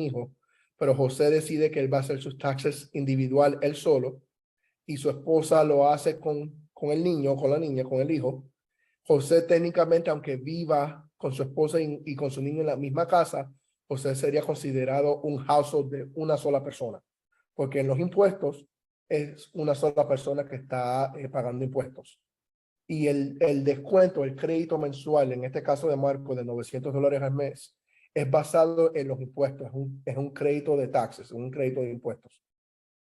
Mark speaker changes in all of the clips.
Speaker 1: hijo, pero José decide que él va a hacer sus taxes individual él solo y su esposa lo hace con el niño, con la niña, con el hijo. José técnicamente, aunque viva con su esposa y con su niño en la misma casa, José sería considerado un household de una sola persona, porque en los impuestos es una sola persona que está pagando impuestos. Y el descuento, el crédito mensual, en este caso de Marco, de $900 al mes, es basado en los impuestos, es un crédito de taxes, un crédito de impuestos.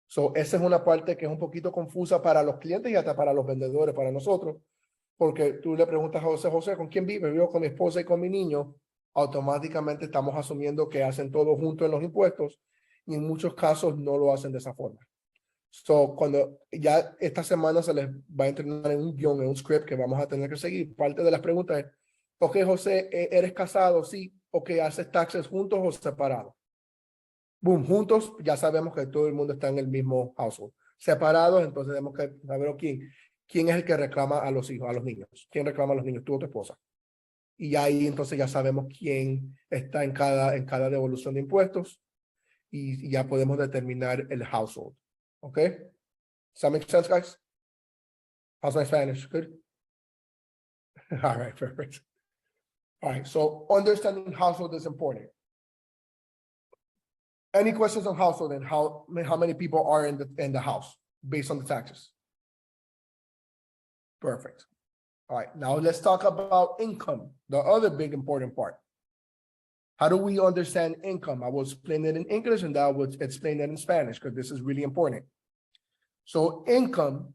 Speaker 1: So, esa es una parte que es un poquito confusa para los clientes y hasta para los vendedores, para nosotros, porque tú le preguntas a José, ¿con quién vive? Vivo con mi esposa y con mi niño. Automáticamente estamos asumiendo que hacen todo junto en los impuestos y en muchos casos no lo hacen de esa forma. So, cuando ya esta semana se les va a entrenar en un guión, en un script que vamos a tener que seguir, parte de las preguntas es, ok, José, ¿eres casado? Sí. Ok, ¿haces taxes juntos o separados? Boom, juntos ya sabemos que todo el mundo está en el mismo household. Separados, entonces tenemos que saber quién es el que reclama a los hijos, a los niños. ¿Quién reclama a los niños? Tú o tu esposa. Y ahí entonces ya sabemos quién está en cada devolución de impuestos y ya podemos determinar el household. Okay? Does that make sense, guys? How's my Spanish? Good? All right, perfect. All right, so understanding household is important. Any questions on household and how many people are in the house based on the taxes? Perfect. All right, now let's talk about income, the other big important part. How do we understand income? I will explain it in English and I will explain it in Spanish because this is really important. So income,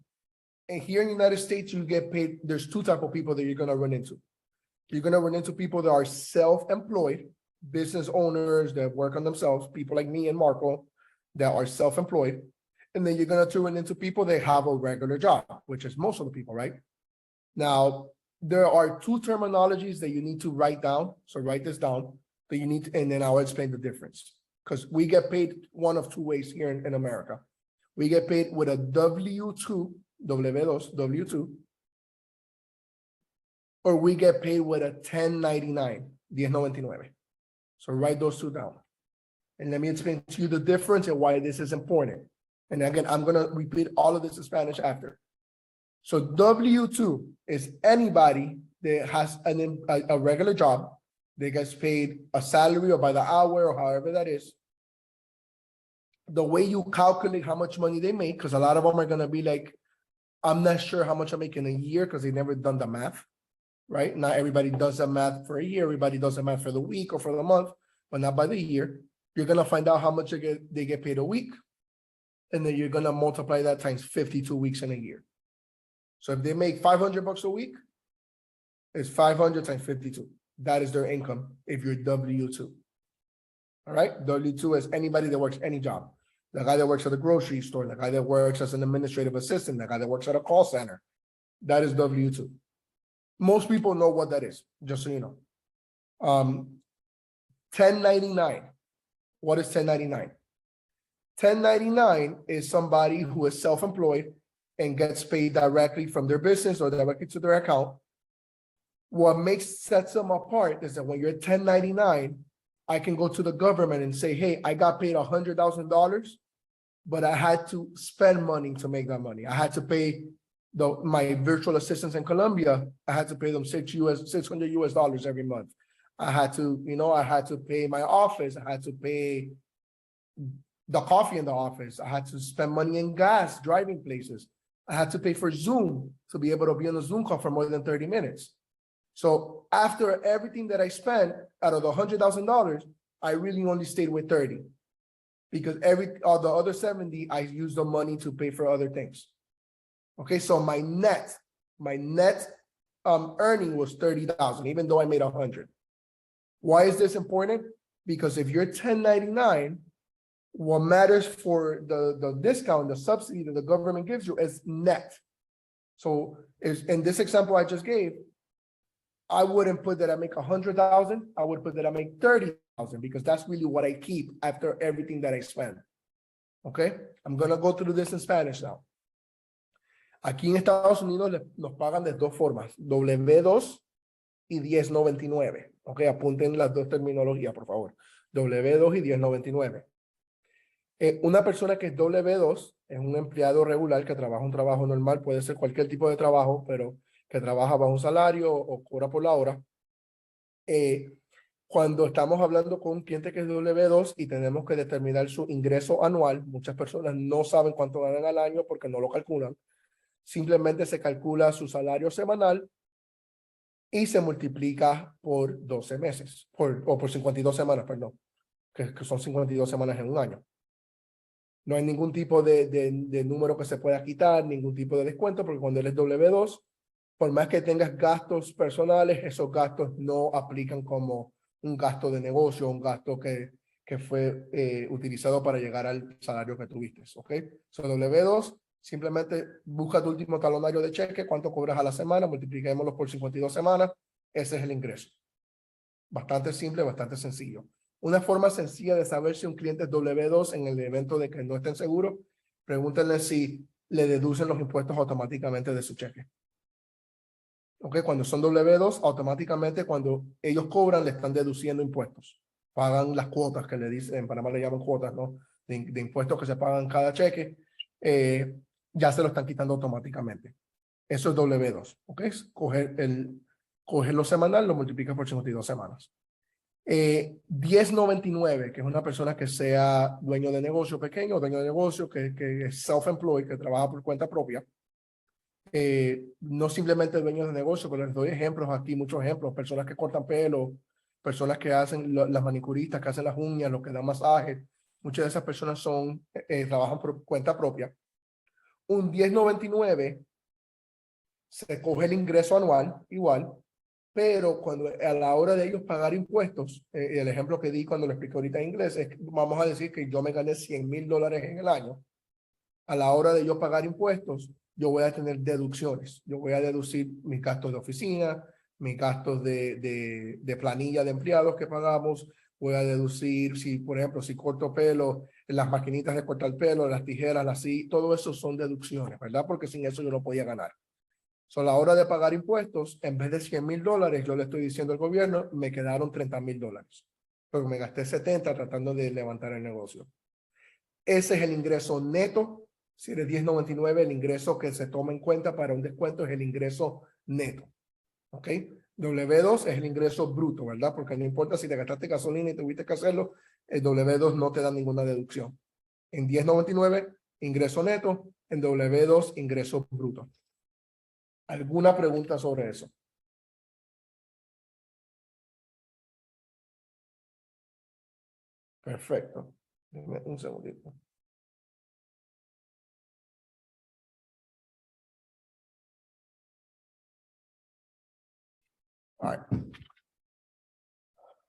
Speaker 1: and here in the United States, you get paid. There's two types of people that you're going to run into. You're going to run into people that are self-employed, business owners that work on themselves, people like me and Marco that are self-employed. And then you're going to run into people that have a regular job, which is most of the people, right? Now, there are two terminologies that you need to write down. So write this down that you need, and then I'll explain the difference. Because we get paid one of two ways here in America. We get paid with a W-2, W-2, or we get paid with a 1099, 1099. So write those two down. And let me explain to you the difference and why this is important. And again, I'm going to repeat all of this in Spanish after. So W-2 is anybody that has a regular job that gets paid a salary or by the hour or however that is. The way you calculate how much money they make, because a lot of them are going to be like, I'm not sure how much I make in a year because they've never done the math, right? Not everybody does the math for a year. Everybody does the math for the week or for the month, but not by the year. You're going to find out how much they get paid a week. And then you're going to multiply that times 52 weeks in a year. So if they make $500 a week, it's 500 times 52. That is their income if you're W-2. All right, W-2 is anybody that works any job. The guy that works at the grocery store, the guy that works as an administrative assistant, the guy that works at a call center. That is W-2. Most people know what that is, just so you know. 1099. What is 1099? 1099 is somebody who is self-employed and gets paid directly from their business or directly to their account. What sets them apart is that when you're 1099, I can go to the government and say, hey, I got paid $100,000, but I had to spend money to make that money. I had to pay my virtual assistants in Colombia. I had to pay them $600 every month. I had to pay my office. I had to pay the coffee in the office. I had to spend money in gas, driving places. I had to pay for Zoom to be able to be on a Zoom call for more than 30 minutes. So after everything that I spent out of the $100,000, I really only stayed with 30 because the other 70, I used the money to pay for other things. Okay, so my net earning was 30,000, even though I made 100. Why is this important? Because if you're 1099, what matters for the discount, the subsidy that the government gives you is net. So in this example I just gave, I wouldn't put that I make 100,000. I would put that I make 30,000 because that's really what I keep after everything that I spend. Okay, I'm gonna go through this in Spanish now. Aquí en Estados Unidos nos pagan de dos formas, W2 y 1099. Ok, apunten las dos terminologías, por favor. W2 y 1099. Una persona que es W2 es un empleado regular que trabaja un trabajo normal, puede ser cualquier tipo de trabajo, pero que trabaja bajo un salario o cobra por la hora. Cuando estamos hablando con un cliente que es W2 y tenemos que determinar su ingreso anual, muchas personas no saben cuánto ganan al año porque no lo calculan. Simplemente se calcula su salario semanal y se multiplica por 12 meses, o por 52 semanas, perdón, que son 52 semanas en un año. No hay ningún tipo de número que se pueda quitar, ningún tipo de descuento, porque cuando eres W2, por más que tengas gastos personales, esos gastos no aplican como un gasto de negocio, un gasto que fue utilizado para llegar al salario que tuviste, ¿ok? So, W2, simplemente busca tu último talonario de cheque, cuánto cobras a la semana, multipliquémoslo por 52 semanas, ese es el ingreso. Bastante simple, bastante sencillo. Una forma sencilla de saber si un cliente es W2 en el evento de que no estén seguros, pregúntenle si le deducen los impuestos automáticamente de su cheque. Ok, cuando son W2, automáticamente cuando ellos cobran le están deduciendo impuestos. Pagan las cuotas que le dicen, en Panamá le llaman cuotas, ¿no? De impuestos que se pagan cada cheque, ya se lo están quitando automáticamente. Eso es W2, ¿ok? Coger lo semanal, lo multiplica por 52 semanas. 1099, que es una persona que sea dueño de negocio pequeño, dueño de negocio, que es self-employed, que trabaja por cuenta propia. No simplemente dueños de negocio, pero les doy ejemplos aquí, muchos ejemplos, personas que cortan pelo, personas que hacen las manicuristas, que hacen las uñas, los que dan masajes, muchas de esas personas trabajan por cuenta propia. Un 1099 se coge el ingreso anual igual, pero cuando a la hora de ellos pagar impuestos, el ejemplo que di cuando lo expliqué ahorita en inglés, es que vamos a decir que yo me gané $100,000 en el año. A la hora de yo pagar impuestos, yo voy a tener deducciones. Yo voy a deducir mis gastos de oficina, mis gastos de planilla de empleados que pagamos. Voy a deducir si, por ejemplo, si corto pelo, las maquinitas de cortar pelo, las tijeras, todo eso son deducciones, ¿verdad? Porque sin eso yo no podía ganar. So, a la hora de pagar impuestos, en vez de $100,000, yo le estoy diciendo al gobierno, me quedaron $30,000. Porque me gasté 70 tratando de levantar el negocio. Ese es el ingreso neto. Si eres 1099, el ingreso que se toma en cuenta para un descuento es el ingreso neto. ¿Ok? W2 es el ingreso bruto, ¿verdad? Porque no importa si te gastaste gasolina y tuviste que hacerlo, el W2 no te da ninguna deducción. En 1099, ingreso neto. En W2, ingreso bruto. ¿Alguna pregunta sobre eso? Perfecto. Deme un segundito. All right.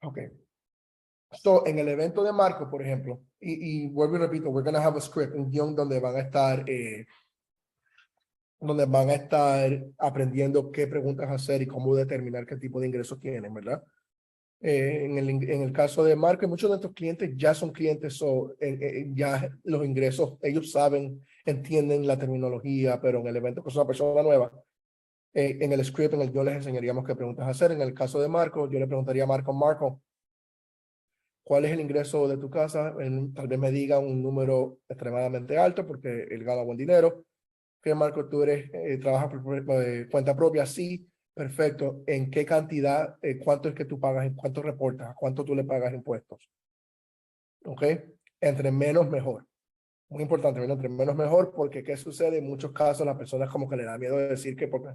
Speaker 1: Okay. So, en el evento de Marco, por ejemplo, y vuelvo y repito, we're going to have a script, un guión donde van a estar aprendiendo qué preguntas hacer y cómo determinar qué tipo de ingresos tienen, ¿verdad? En el caso de Marco, muchos de estos clientes ya son clientes, ya los ingresos, ellos saben, entienden la terminología, pero en el evento que es una persona nueva, en el script, yo les enseñaríamos qué preguntas hacer. En el caso de Marco, yo le preguntaría a Marco, ¿cuál es el ingreso de tu casa? Tal vez me diga un número extremadamente alto porque él gana buen dinero. ¿Qué, Marco, tú trabajas por cuenta propia? Sí, perfecto. ¿En qué cantidad, cuánto es que tú pagas, cuánto reportas, cuánto tú le pagas impuestos? ¿Ok? Entre menos, mejor. Muy importante, ¿verdad? Entre menos, mejor, porque ¿qué sucede? En muchos casos las personas como que le da miedo de decir que porque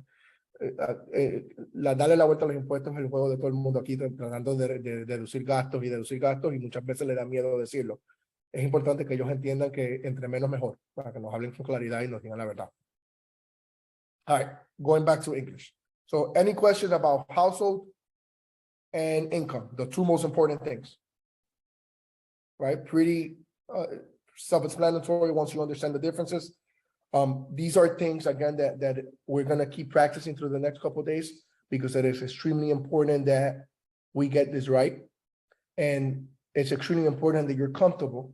Speaker 1: darle la vuelta a los impuestos es el juego de todo el mundo aquí, tratando de deducir gastos y muchas veces le da miedo decirlo. Es importante que ellos entiendan que entre menos mejor, para que nos hablen con claridad y nos digan la verdad. All right, going back to English. So any questions about household and income, the two most important things, right? Pretty self-explanatory once you understand the differences. These are things, again, that we're going to keep practicing through the next couple of days because it is extremely important that we get this right. And it's extremely important that you're comfortable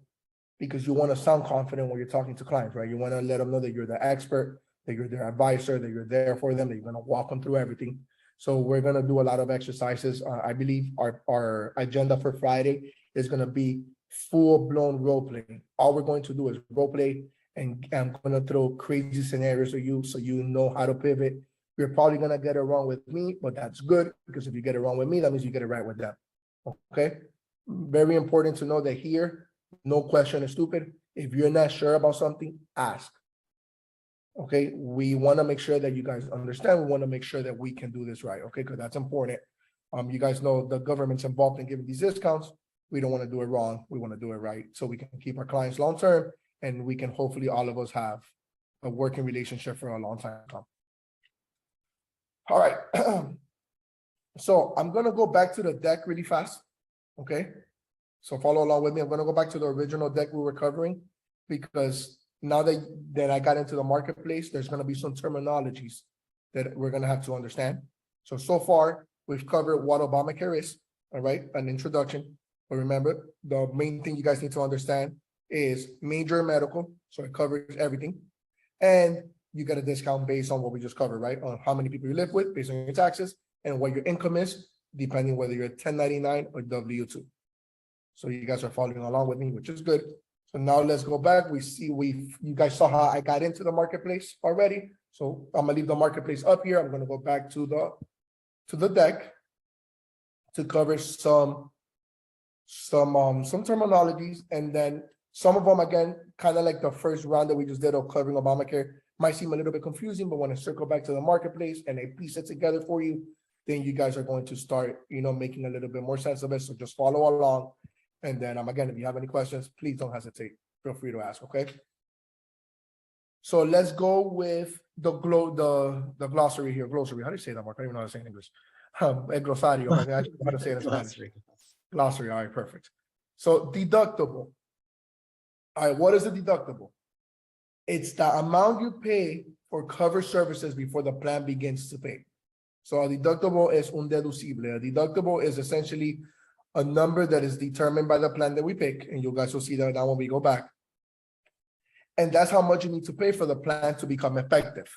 Speaker 1: because you want to sound confident when you're talking to clients, right? You want to let them know that you're the expert, that you're their advisor, that you're there for them, that you're going to walk them through everything. So we're gonna do a lot of exercises. I believe our agenda for Friday is gonna be full-blown role playing. All we're going to do is role play, and I'm gonna throw crazy scenarios at you so you know how to pivot. You're probably gonna get it wrong with me, but that's good, because if you get it wrong with me, that means you get it right with them. Okay? Very important to know that here, no question is stupid. If you're not sure about something, ask. Okay, we want to make sure that you guys understand. We want to make sure that we can do this right. Okay, because that's important. You guys know the government's involved in giving these discounts. We don't want to do it wrong. We want to do it right, so we can keep our clients long term, and we can hopefully all of us have a working relationship for a long time to come. All right. So I'm gonna go back to the deck really fast. Okay, so follow along with me. I'm gonna go back to the original deck we were covering, because now that I got into the marketplace, there's gonna be some terminologies that we're gonna have to understand. So far, we've covered what Obamacare is, all right, an introduction. But remember, the main thing you guys need to understand is major medical, so it covers everything. And you get a discount based on what we just covered, right? On how many people you live with, based on your taxes, and what your income is, depending whether you're 1099 or W-2. So you guys are following along with me, which is good. So now let's go back. You guys saw how I got into the marketplace already. So I'm gonna leave the marketplace up here. I'm gonna go back to the deck to cover some terminologies, and then some of them, again, kind of like the first round that we just did of covering Obamacare, might seem a little bit confusing, but when I circle back to the marketplace and I piece it together for you, then you guys are going to start, making a little bit more sense of it. So just follow along. And then again, if you have any questions, please don't hesitate. Feel free to ask, okay? So let's go with the glossary here. Glossary. How do you say that, Mark? I don't even know how to say it in English. El glosario. I know how to say it in Spanish. Glossary. All right, perfect. So deductible. All right, what is a deductible? It's the amount you pay for covered services before the plan begins to pay. So a deductible is un deducible. A deductible is essentially a number that is determined by the plan that we pick, and you guys will see that now when we go back. And that's how much you need to pay for the plan to become effective.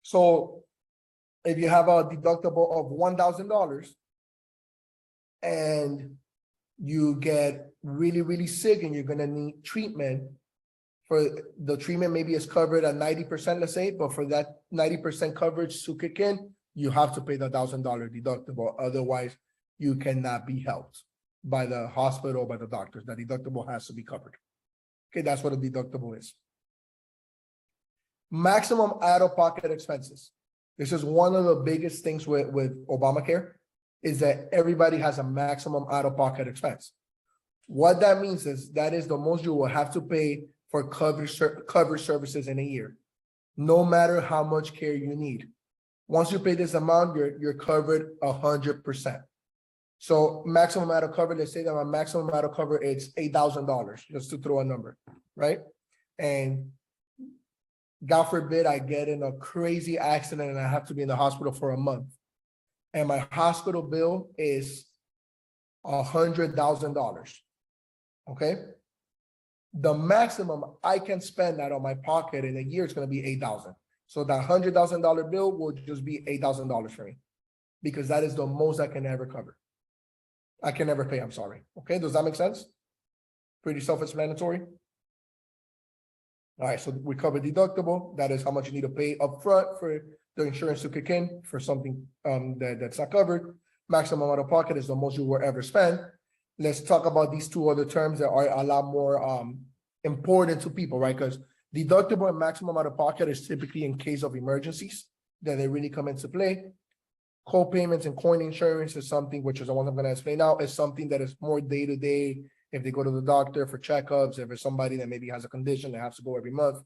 Speaker 1: So if you have a deductible of $1,000 and you get really, really sick and you're gonna need treatment, for the treatment maybe is covered at 90%, let's say, but for that 90% coverage to kick in, you have to pay the $1,000 deductible. Otherwise, you cannot be helped by the hospital, by the doctors. That deductible has to be covered. Okay, that's what a deductible is. Maximum out-of-pocket expenses. This is one of the biggest things with Obamacare, is that everybody has a maximum out-of-pocket expense. What that means is that is the most you will have to pay for covered services in a year, no matter how much care you need. Once you pay this amount, you're covered 100%. So maximum amount of cover, let's say that my maximum amount of cover is $8,000, just to throw a number, right? And God forbid I get in a crazy accident and I have to be in the hospital for a month. And my hospital bill is $100,000, okay? The maximum I can spend out of my pocket in a year is gonna be $8,000. So that $100,000 bill will just be $8,000 for me, because that is the most I can ever cover. I can never pay, I'm sorry. Okay, does that make sense? Pretty self-explanatory. All right, so we covered deductible. That is how much you need to pay upfront for the insurance to kick in for something that's not covered. Maximum out of pocket is the most you will ever spend. Let's talk about these two other terms that are a lot more important to people, right? Because deductible and maximum out of pocket is typically in case of emergencies that they really come into play. Co-payments and coin insurance is something, which is the one I'm going to explain now, is something that is more day-to-day. If they go to the doctor for checkups, if it's somebody that maybe has a condition that has to go every month.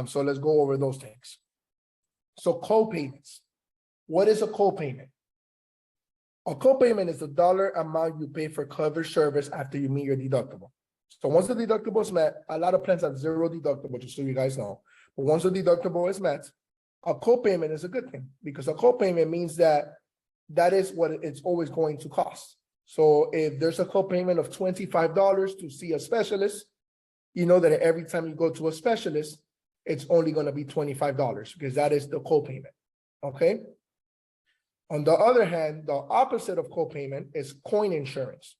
Speaker 1: So let's go over those things. So co-payments. What is a co-payment? A co-payment is the dollar amount you pay for covered service after you meet your deductible. So once the deductible is met, a lot of plans have zero deductible, just so you guys know. But once the deductible is met, a co-payment is a good thing, because a co-payment means that is what it's always going to cost. So if there's a co-payment of $25 to see a specialist, you know that every time you go to a specialist, it's only going to be $25, because that is the co-payment. Okay. On the other hand, the opposite of copayment is coin insurance.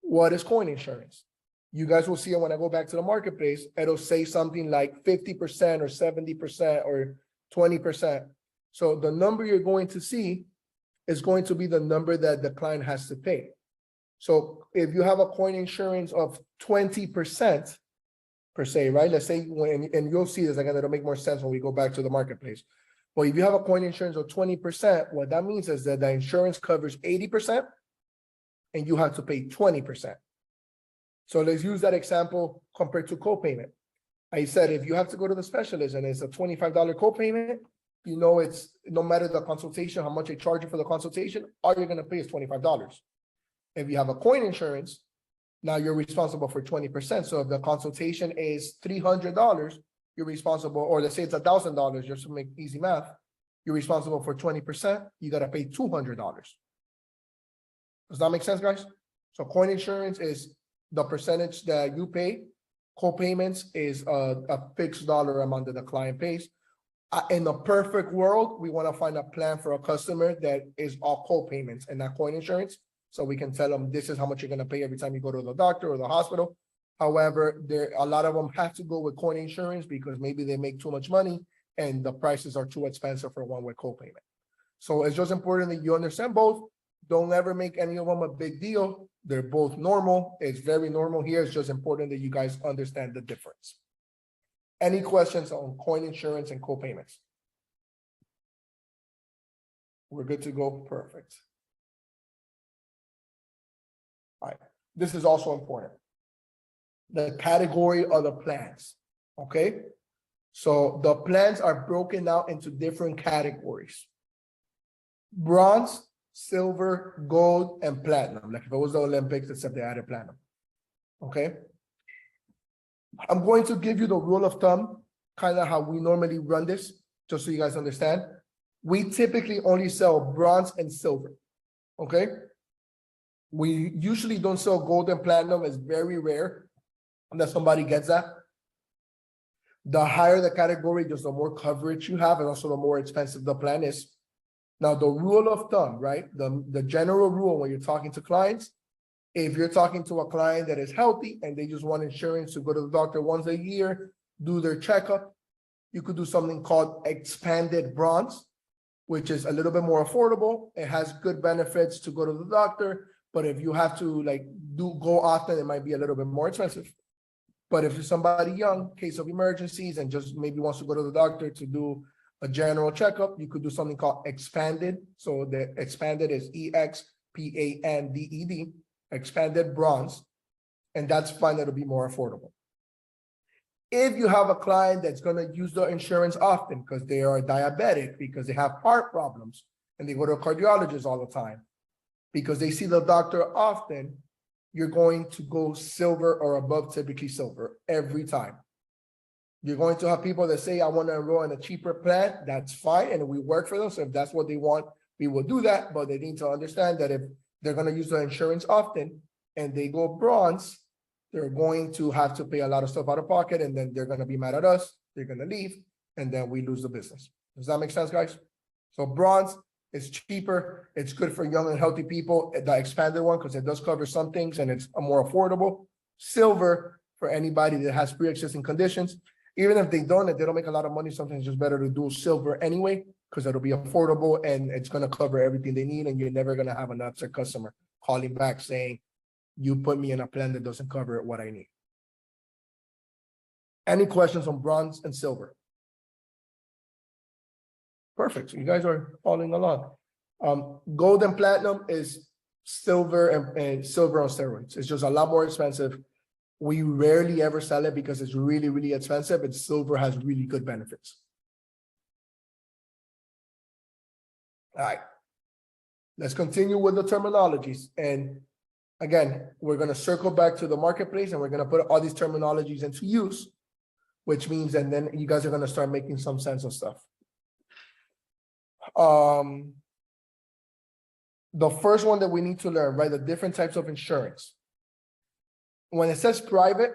Speaker 1: What is coin insurance? You guys will see it when I go back to the marketplace. It'll say something like 50% or 70% or 20%. So the number you're going to see is going to be the number that the client has to pay. So if you have a coin insurance of 20% per se, right? Let's say and you'll see this again, it'll make more sense when we go back to the marketplace. But if you have a coin insurance of 20%, what that means is that the insurance covers 80% and you have to pay 20%. So let's use that example compared to copayment. I said, if you have to go to the specialist and it's a $25 copayment, you know, it's no matter the consultation, how much they charge you for the consultation, all you're going to pay is $25. If you have a coin insurance, now you're responsible for 20%. So if the consultation is $300, you're responsible, or let's say it's $1,000, just to make easy math, you're responsible for 20%, you got to pay $200. Does that make sense, guys? So coin insurance is the percentage that you pay. Co-payments is a fixed dollar amount that the client pays. In the perfect world, we want to find a plan for a customer that is all co-payments and not coin insurance. So we can tell them this is how much you're going to pay every time you go to the doctor or the hospital. However, a lot of them have to go with coin insurance because maybe they make too much money and the prices are too expensive for one with co-payment. So it's just important that you understand both. Don't ever make any of them a big deal. They're both normal. It's very normal here. It's just important that you guys understand the difference. Any questions on coin insurance and co-payments? We're good to go. Perfect. All right. This is also important. The category of the plans. Okay. So the plans are broken out into different categories. Bronze, silver, gold, and platinum. Like if it was the Olympics, except they added platinum. Okay. I'm going to give you the rule of thumb, kind of how we normally run this, just so you guys understand. We typically only sell bronze and silver. Okay. We usually don't sell gold and platinum. It's very rare that somebody gets that. The higher the category, just the more coverage you have, and also the more expensive the plan is. Now, the rule of thumb, right? The general rule when you're talking to clients, if you're talking to a client that is healthy and they just want insurance to go to the doctor once a year, do their checkup, you could do something called expanded bronze, which is a little bit more affordable. It has good benefits to go to the doctor, but if you have to go often, it might be a little bit more expensive. But if you're somebody young, case of emergencies, and just maybe wants to go to the doctor to do a general checkup, you could do something called expanded. So the expanded is EXPANDED, expanded bronze, and that's fine. It'll be more affordable. If you have a client that's going to use the insurance often because they are diabetic, because they have heart problems, and they go to a cardiologist all the time, because they see the doctor often, you're going to go silver or above, typically silver, every time. You're going to have people that say, I want to enroll in a cheaper plan. That's fine, and we work for them. So if that's what they want, we will do that. But they need to understand that if they're going to use the insurance often and they go bronze, they're going to have to pay a lot of stuff out of pocket, and then they're going to be mad at us. They're going to leave, and then we lose the business. Does that make sense, guys? So bronze is cheaper. It's good for young and healthy people. The expanded one, because it does cover some things and it's more affordable. Silver for anybody that has pre-existing conditions. Even if they don't make a lot of money, sometimes it's just better to do silver anyway, because it'll be affordable and it's going to cover everything they need, and you're never going to have an upset customer calling back saying, you put me in a plan that doesn't cover what I need. Any questions on bronze and silver? Perfect. So you guys are following along. Gold and platinum is silver and silver on steroids. It's just a lot more expensive. We rarely ever sell it because it's really, really expensive, and silver has really good benefits. All right. Let's continue with the terminologies. And again, we're going to circle back to the marketplace, and we're going to put all these terminologies into use, which means, and then you guys are going to start making some sense of stuff. The first one that we need to learn, right? The different types of insurance. When it says private,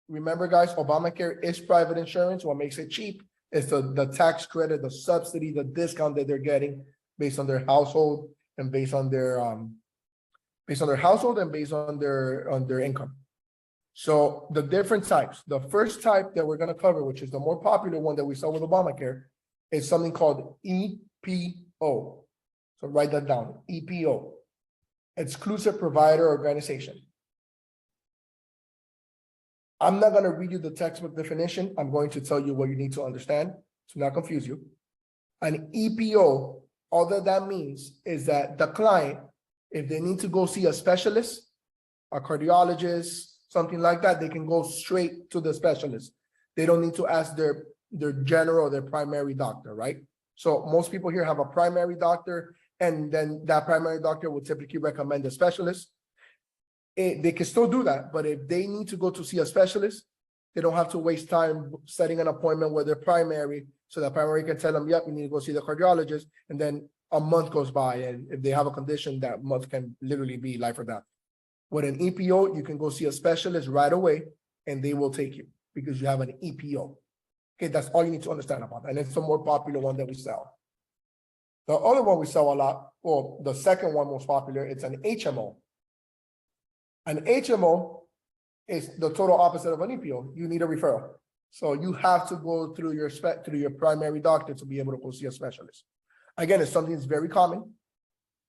Speaker 1: remember guys, Obamacare is private insurance. What makes it cheap is the tax credit, the subsidy, the discount that they're getting based on their household and based on their household and based on their income. So the different types, the first type that we're going to cover, which is the more popular one that we saw with Obamacare, is something called EPO. So write that down, EPO, Exclusive Provider Organization. I'm not going to read you the textbook definition. I'm going to tell you what you need to understand to not confuse you. An EPO, all that means is that the client, if they need to go see a specialist, a cardiologist, something like that, they can go straight to the specialist. They don't need to ask their general or their primary doctor, right? So most people here have a primary doctor, and then that primary doctor will typically recommend a specialist. They can still do that, but if they need to go to see a specialist, they don't have to waste time setting an appointment with their primary, so that primary can tell them, yep, you need to go see the cardiologist, and then a month goes by, and if they have a condition, that month can literally be life or death. With an EPO, you can go see a specialist right away, and they will take you because you have an EPO. Okay, that's all you need to understand about that. And it's the more popular one that we sell. The other one we sell a lot, well, the second one most popular, it's an HMO. An HMO is the total opposite of an EPO. You need a referral. So you have to go through your primary doctor to be able to go see a specialist. Again, it's something that's very common.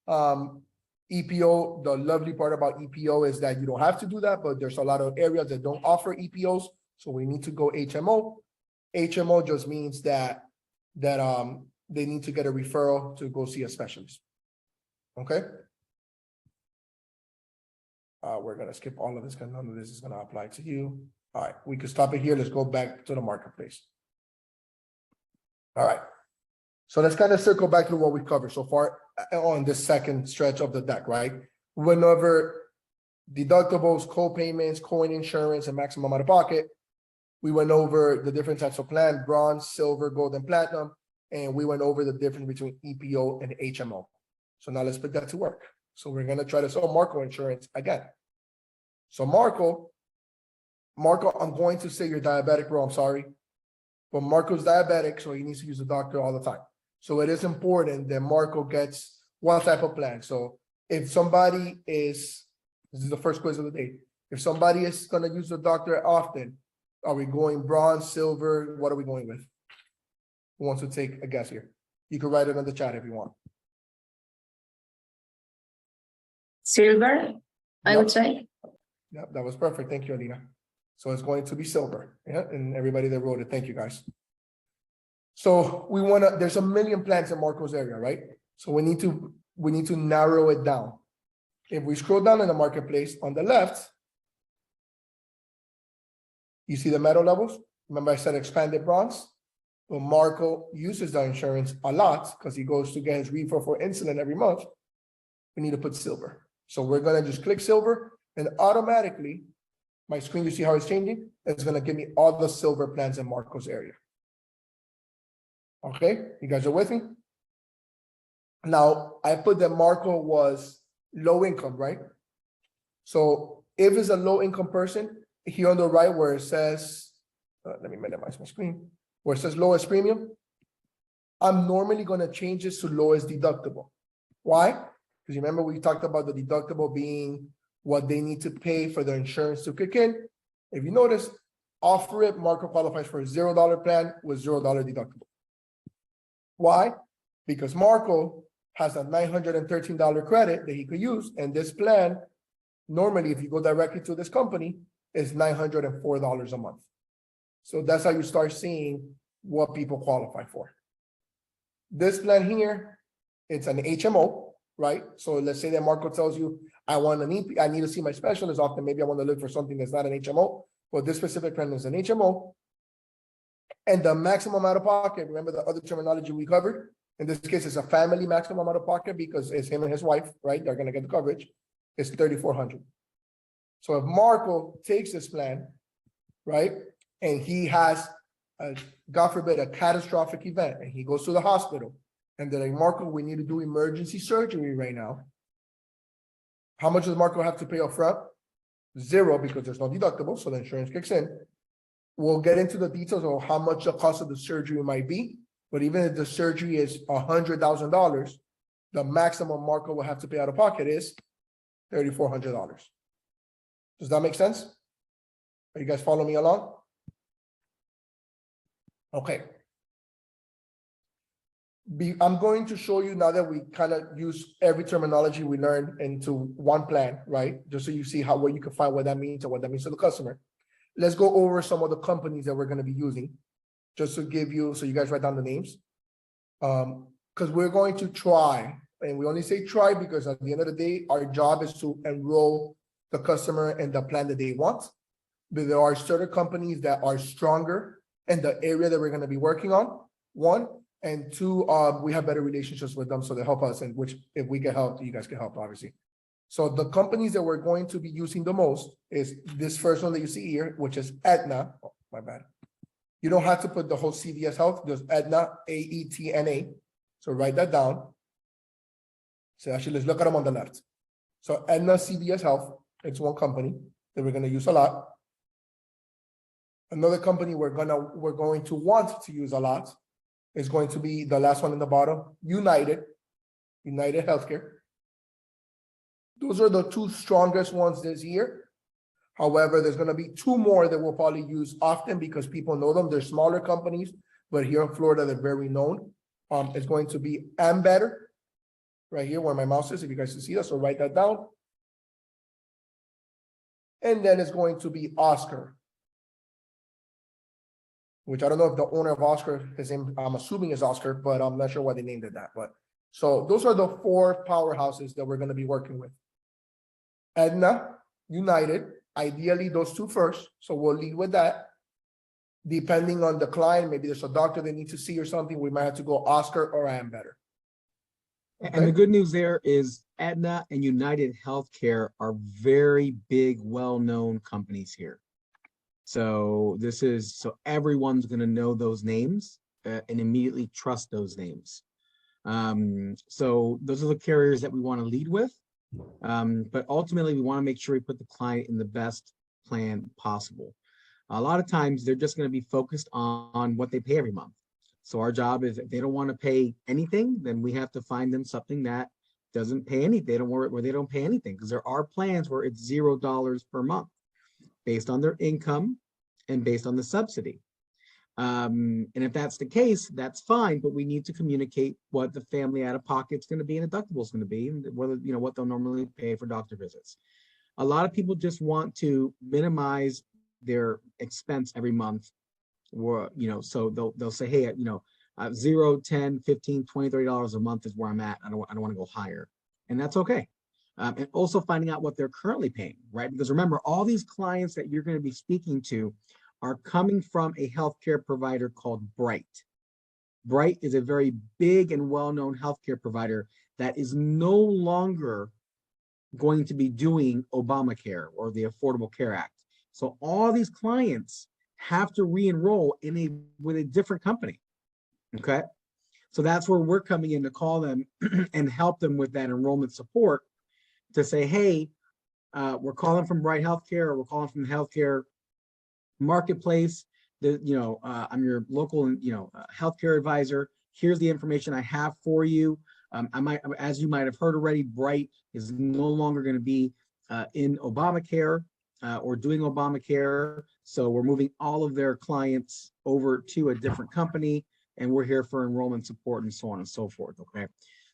Speaker 1: EPO, the lovely part about EPO is that you don't have to do that, but there's a lot of areas that don't offer EPOs. So we need to go HMO. HMO just means that they need to get a referral to go see a specialist. Okay. We're going to skip all of this because none of this is going to apply to you. All right, we can stop it here. Let's go back to the marketplace. All right. So let's kind of circle back to what we covered so far on this second stretch of the deck, right? We went over deductibles, co-payments, co-insurance, and maximum out of pocket. We went over the different types of plan, bronze, silver, gold, and platinum. And we went over the difference between EPO and HMO. So now let's put that to work. So we're going to try to sell Marco insurance again. So Marco, I'm going to say you're diabetic, bro. I'm sorry. But Marco's diabetic, so he needs to use a doctor all the time. So it is important that Marco gets one type of plan. So if somebody this is the first quiz of the day. If somebody is going to use the doctor often, are we going bronze, silver? What are we going with? Who wants to take a guess here? You can write it in the chat if you want.
Speaker 2: Silver, I would say.
Speaker 1: Yeah, that was perfect. Thank you, Alina. So it's going to be silver. Yeah, and everybody that wrote it, thank you guys. So there's a million plans in Marco's area, right? So we need to narrow it down. If we scroll down in the marketplace on the left, you see the metal levels. Remember I said expanded bronze? Well, Marco uses the insurance a lot because he goes to get his refill for insulin every month. We need to put silver. So we're going to just click silver, and automatically, my screen, you see how it's changing? It's going to give me all the silver plans in Marco's area. Okay, you guys are with me? Now, I put that Marco was low income, right? So if it's a low income person, here on the right where it says, let me minimize my screen, where it says lowest premium, I'm normally going to change this to lowest deductible. Why? Because remember we talked about the deductible being what they need to pay for their insurance to kick in. If you notice, Offer It, Marco qualifies for a $0 plan with $0 deductible. Why? Because Marco has a $913 credit that he could use, and this plan, normally if you go directly to this company, is $904 a month. So that's how you start seeing what people qualify for. This plan here, it's an HMO, right? So let's say that Marco tells you, I need to see my specialist often. Maybe I want to look for something that's not an HMO, but this specific plan is an HMO. And the maximum out of pocket, remember the other terminology we covered? In this case, it's a family maximum out of pocket because it's him and his wife, right? They're going to get the coverage. It's $3,400. So if Marco takes this plan, right, and he has, God forbid, a catastrophic event, and he goes to the hospital, and they're like, Marco, we need to do emergency surgery right now. How much does Marco have to pay up front? $0, because there's no deductible, so the insurance kicks in. We'll get into the details of how much the cost of the surgery might be, but even if the surgery is $100,000, the maximum Marco will have to pay out of pocket is $3,400. Does that make sense? Are you guys following me along? Okay. I'm going to show you now that we kind of use every terminology we learned into one plan, right? Just so you see how, where you can find what that means and what that means to the customer. Let's go over some of the companies that we're going to be using, just to give you, so you guys write down the names. Because we're going to try, and we only say try because at the end of the day, our job is to enroll the customer in the plan that they want. But there are certain companies that are stronger in the area that we're going to be working on, one. And two, we have better relationships with them, so they help us, and which if we can help, you guys can help, obviously. So the companies that we're going to be using the most is this first one that you see here, which is Aetna. Oh, my bad. You don't have to put the whole CVS Health, just Aetna, A-E-T-N-A. So write that down. So actually, let's look at them on the left. So Aetna CVS Health, it's one company that we're going to use a lot. Another company we're going to want to use a lot is going to be the last one in the bottom, United Healthcare. Those are the two strongest ones this year. However, there's going to be two more that we'll probably use often because people know them. They're smaller companies, but here in Florida, they're very known. It's going to be Ambetter, right here where my mouse is, if you guys can see that, so write that down. And then it's going to be Oscar, which I don't know if the owner of Oscar, his name, I'm assuming is Oscar, but I'm not sure why they named it that. But so those are the four powerhouses that we're going to be working with. Aetna, United, ideally those two first. So we'll lead with that. Depending on the client, maybe there's a doctor they need to see or something, we might have to go Oscar or Ambetter. Okay.
Speaker 3: And the good news there is Aetna and United Healthcare are very big, well-known companies here. So so everyone's going to know those names and immediately trust those names. So those are the carriers that we want to lead with. But ultimately, we want to make sure we put the client in the best plan possible. A lot of times they're just going to be focused on what they pay every month. So our job is if they don't want to pay anything, then we have to find them something that doesn't pay anything. They don't pay anything, because there are plans where it's $0 per month based on their income and based on the subsidy. And if that's the case, that's fine, but we need to communicate what the family out of pocket is going to be and deductible is going to be, and whether, what they'll normally pay for doctor visits. A lot of people just want to minimize their expense every month, or, so they'll say, hey, $0, $10, $15, $20, $30 a month is where I'm at. I don't want to go higher. And that's okay. And also finding out what they're currently paying, right? Because remember, all these clients that you're going to be speaking to are coming from a healthcare provider called Bright. Bright is a very big and well-known healthcare provider that is no longer going to be doing Obamacare or the Affordable Care Act. So all these clients have to re-enroll with a different company, okay? So that's where we're coming in to call them and help them with that enrollment support to say, hey, we're calling from Bright Healthcare, or we're calling from the healthcare marketplace. I'm your local, healthcare advisor. Here's the information I have for you. As you might have heard already, Bright is no longer going to be in Obamacare or doing Obamacare. So we're moving all of their clients over to a different company, and we're here for enrollment support and so on and so forth. Okay.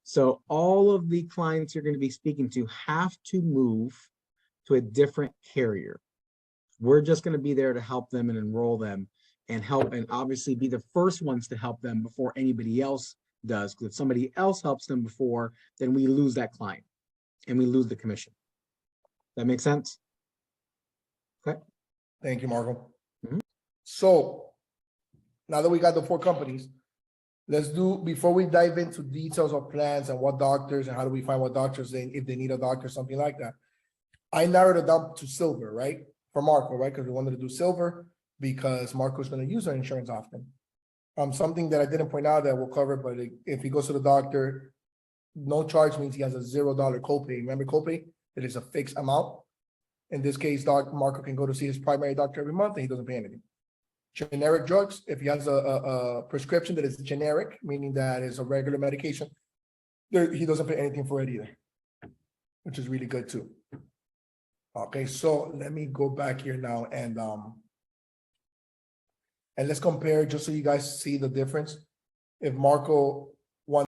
Speaker 3: So all of the clients you're going to be speaking to have to move to a different carrier. We're just going to be there to help them and enroll them and obviously be the first ones to help them before anybody else does. Because if somebody else helps them before, then we lose that client and we lose the commission. That makes sense? Okay.
Speaker 1: Thank you, Marco.
Speaker 3: Mm-hmm.
Speaker 1: So now that we got the four companies, let's do, before we dive into details of plans and what doctors and how do we find what doctors if they need a doctor, something like that. I narrowed it down to silver, right? For Marco, right? Because we wanted to do silver because Marco's going to use our insurance often. Something that I didn't point out that we'll cover, but if he goes to the doctor, no charge means he has a $0 copay. Remember copay? It is a fixed amount. In this case, Marco can go to see his primary doctor every month and he doesn't pay anything. Generic drugs, if he has a prescription that is generic, meaning that is a regular medication, he doesn't pay anything for it either, which is really good too. Okay, so let me go back here now and let's compare just so you guys see the difference. If Marco